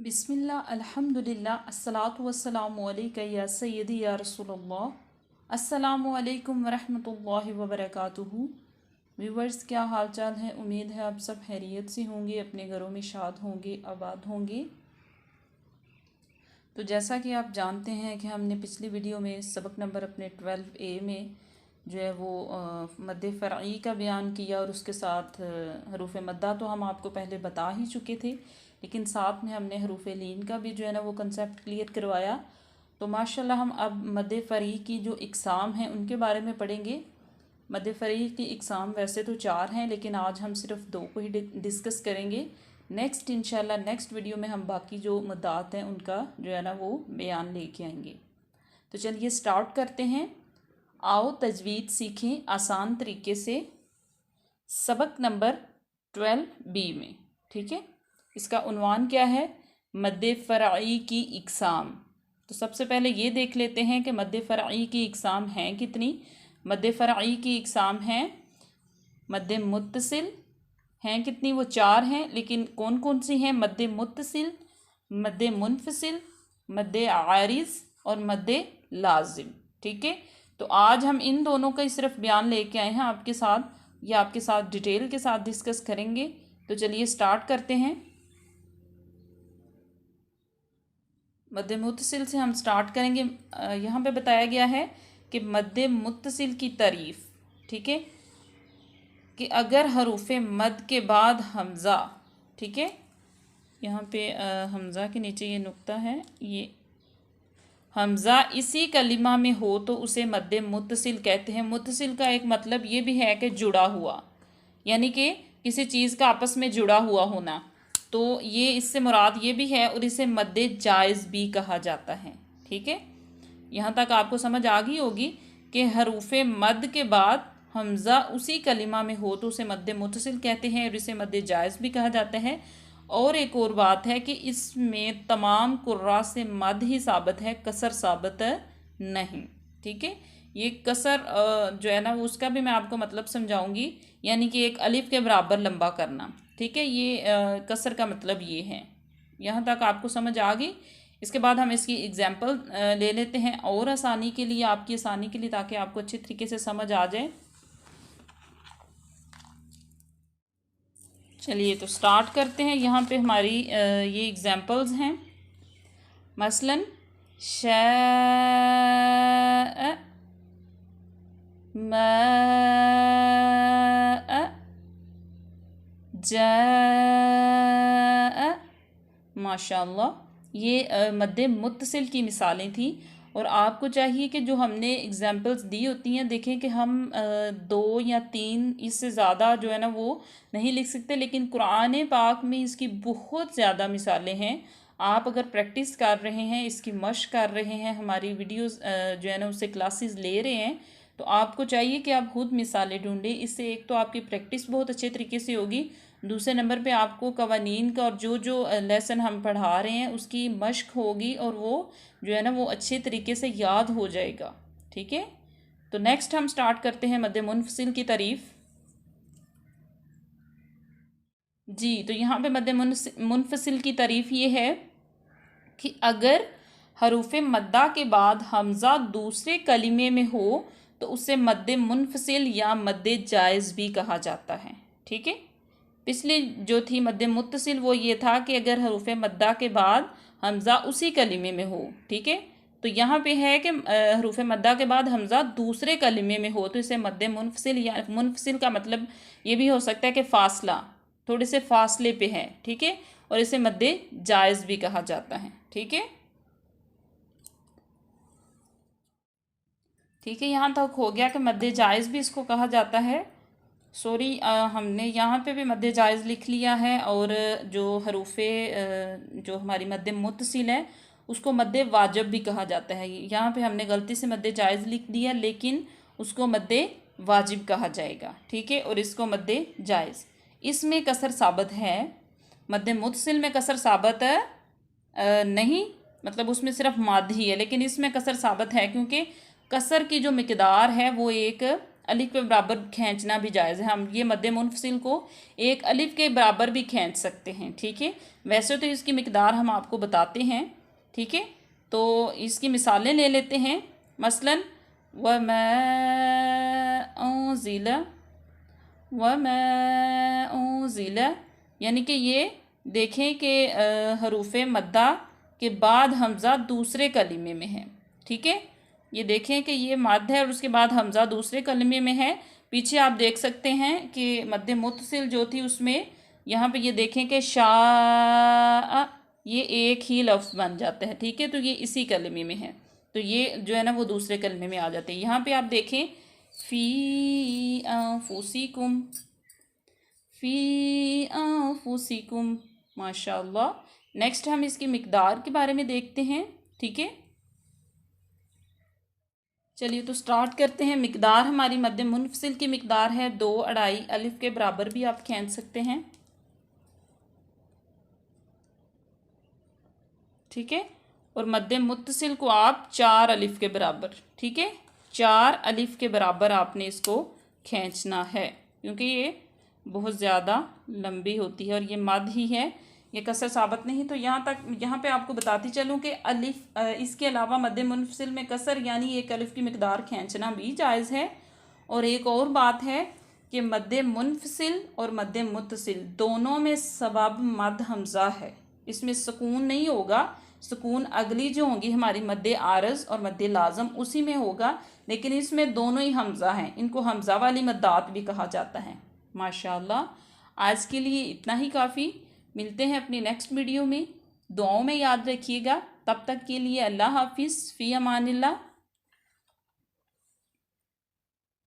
बिस्मिल्लाह अल्हम्दुलिल्लाह अस्सलातु वस्सलामु अलैका या सय्यदी या रसूलल्लाह। अस्सलामु अलैकुम वरहमतुल्लाहि वबरकातुहू। व्यूवर्स, क्या हाल चाल है? उम्मीद है आप सब खैरियत से होंगे, अपने घरों में शाद होंगे, आबाद होंगे। तो जैसा कि आप जानते हैं कि हमने पिछली वीडियो में सबक नंबर अपने 12A में जो है वो मद्दे फ़रई का बयान किया और उसके साथ हरूफ मद्दा तो हम आपको पहले बता ही चुके थे, लेकिन साथ में हमने हरूफ लीन का भी जो है ना वो कंसेप्ट क्लियर करवाया। तो माशाल्लाह हम अब मद्दे फ़रई की जो इक़साम हैं उनके बारे में पढ़ेंगे। मद्दे फ़रई की इक़साम वैसे तो 4 हैं, लेकिन आज हम सिर्फ 2 को ही डिस्कस करेंगे। नेक्स्ट इंशाल्लाह नेक्स्ट वीडियो में हम बाकी जो मुद्दात हैं उनका जो है ना वो बयान लेके आएंगे। तो चलिए स्टार्ट करते हैं। आओ तजवीद सीखें आसान तरीके से, सबक नंबर 12B में। ठीक है, इसका उन्वान क्या है? मद्दे फ़रई की इक़साम। तो सबसे पहले ये देख लेते हैं कि मद्दे फ़रई की इक़साम हैं कितनी। मद्दे फ़रई की इक़साम हैं मद्दे मुत्तसिल हैं कितनी? वो 4 हैं, लेकिन कौन कौन सी हैं? मद्दे मुत्तसिल, मद्दे मुनफसिल, मद्दे आरिज़ और मद्दे लाजिम। ठीक है, तो आज हम इन दोनों का ही सिर्फ बयान लेके आए हैं आपके साथ, या आपके साथ डिटेल के साथ डिस्कस करेंगे। तो चलिए स्टार्ट करते हैं। मद्दे मुत्तसिल से हम स्टार्ट करेंगे। यहाँ पे बताया गया है कि मद्दे मुत्तसिल की तारीफ़, ठीक है, कि अगर हरूफ मद के बाद हमज़ा, ठीक है, यहाँ पे हमज़ा के नीचे ये नुक्ता है, ये हमज़ा इसी कलिमा में हो तो उसे मद्दे मुत्तसिल कहते हैं। मुत्तसिल का एक मतलब ये भी है कि जुड़ा हुआ, यानी कि किसी चीज़ का आपस में जुड़ा हुआ होना। तो ये इससे मुराद ये भी है, और इसे मद्दे जायज़ भी कहा जाता है। ठीक है, यहाँ तक आपको समझ आ गई होगी कि हरूफ मद के बाद हमज़ा उसी कलिमा में हो तो उसे मद्दे मुत्तसिल कहते हैं, और इसे मद्दे जायज़ भी कहा जाता है। और एक और बात है कि इसमें तमाम कुर्रा से मद ही साबित है, कसर साबित नहीं। ठीक है, ये कसर जो है ना उसका भी मैं आपको मतलब समझाऊंगी, यानी कि एक अलिफ के बराबर लंबा करना। ठीक है, ये कसर का मतलब ये है। यहाँ तक आपको समझ आ गई। इसके बाद हम इसकी एग्जाम्पल ले लेते हैं, और आसानी के लिए, आपकी आसानी के लिए, ताकि आपको अच्छी तरीके से समझ आ जाए। चलिए तो स्टार्ट करते हैं। यहाँ पे हमारी ये एग्जाम्पल्स हैं। मसलन शा मा जा, माशाअल्लाह, ये मद्दे मुत्तसिल की मिसालें थी। और आपको चाहिए कि जो हमने एग्जाम्पल्स दी होती हैं, देखें कि हम 2 या 3 इससे ज़्यादा जो है ना वो नहीं लिख सकते, लेकिन कुरान पाक में इसकी बहुत ज़्यादा मिसालें हैं। आप अगर प्रैक्टिस कर रहे हैं, इसकी मश्क कर रहे हैं, हमारी वीडियोस जो है ना उससे क्लासेस ले रहे हैं, तो आपको चाहिए कि आप खुद मिसालें ढूंढें। इससे एक तो आपकी प्रैक्टिस बहुत अच्छे तरीके से होगी, दूसरे नंबर पे आपको कवानीन का और जो जो लेसन हम पढ़ा रहे हैं उसकी मश्क होगी, और वो जो है ना वो अच्छे तरीके से याद हो जाएगा। ठीक है, तो नेक्स्ट हम स्टार्ट करते हैं मद्दे मुनफसिल की तारीफ़। जी, तो यहाँ पे मद्दे मुनफसिल की तारीफ़ ये है कि अगर हरूफ मद्दा के बाद हमज़ा दूसरे कलिमे में हो तो उसे मद्दे मुनफसिल या मद्दे जायज़ भी कहा जाता है। ठीक है, पिछली जो थी मद्दे मुत्तसिल वो ये था कि अगर हरूफ मद्दा के बाद हमज़ा उसी कलिमे में हो। ठीक है, तो यहाँ पे है कि हरूफ मद्दा के बाद हमज़ा दूसरे कलिमे में हो तो इसे मद्दे मुनफसिल, या मुनफसिल का मतलब ये भी हो सकता है कि फ़ासला, थोड़े से फासले पे है। ठीक है, और इसे मद्दे जायज़ भी कहा जाता है। ठीक है, ठीक है, यहाँ तक हो गया कि मद्दे जायज़ भी इसको कहा जाता है। सॉरी, हमने यहाँ पे भी मद्दे जायज़ लिख लिया है, और जो हरूफे जो हमारी मद्दे मुत्तसिल है उसको मद्दे वाजिब भी कहा जाता है। यहाँ पे हमने गलती से मद्दे जायज़ लिख दिया, लेकिन उसको मद्दे वाजिब कहा जाएगा। ठीक है, और इसको मद्दे जायज़, इसमें कसर साबित है। मद्दे मुत्तसिल में कसर साबित नहीं, मतलब उसमें सिर्फ मद ही है, लेकिन इसमें कसर साबित है क्योंकि कसर की जो मिकदार है वो एक अलिफ के बराबर खींचना भी जायज़ है। हम ये मद्दे मुनफसिल को एक अलिफ के बराबर भी खींच सकते हैं, ठीक है। वैसे तो इसकी मिकदार हम आपको बताते हैं, ठीक है। तो इसकी मिसालें ले लेते हैं। मसलन वमा उन्ज़िला, यानी कि ये देखें कि हरूफ मद्दा के बाद हमज़ा दूसरे कलिमे में है, ठीक है। ये देखें कि ये मद है और उसके बाद हमज़ा दूसरे कलिमे में है। पीछे आप देख सकते हैं कि मद्दे मुत्तसिल जो थी उसमें यहाँ पे ये देखें कि शा, ये एक ही लफ्ज़ बन जाता है, ठीक है। तो ये इसी कलिमे में है, तो ये जो है ना वो दूसरे कलिमे में आ जाते हैं। यहाँ पे आप देखें फ़ी अनफुसिकुम, फ़ी अनफुसिकुम, माशाअल्लाह। नेक्स्ट हम इसकी मिकदार के बारे में देखते हैं, ठीक है। चलिए तो स्टार्ट करते हैं। मिकदार हमारी मद्दे मुनफसिल की मिकदार है 2 अढ़ाई अलिफ के बराबर भी आप खींच सकते हैं, ठीक है। और मद्दे मुत्तसिल को आप 4 अलिफ के बराबर, ठीक है, 4 अलिफ के बराबर आपने इसको खींचना है, क्योंकि ये बहुत ज़्यादा लंबी होती है और ये मद ही है, ये कसर साबित नहीं। तो यहाँ पे आपको बताती चलूँ कि अलिफ इसके अलावा मद्दे मुनफसिल में कसर यानी एक अलिफ की मिकदार खींचना भी जायज़ है। और एक और बात है कि मद्दे मुनफसिल और मद्दे मुत्तसिल दोनों में सबब मद हमज़ा है, इसमें सुकून नहीं होगा। सुकून अगली जो होंगी हमारी मद्दे आरज़ और मद्दे लाज़म उसी में होगा, लेकिन इसमें दोनों ही हमज़ा हैं, इनको हमज़ा वाली मद्दात भी कहा जाता है। माशाअल्लाह, आज के लिए इतना ही काफ़ी। मिलते हैं अपनी नेक्स्ट वीडियो में। दुआओं में याद रखिएगा। तब तक के लिए अल्लाह हाफिज़, फ़ी अमानिल्लाह।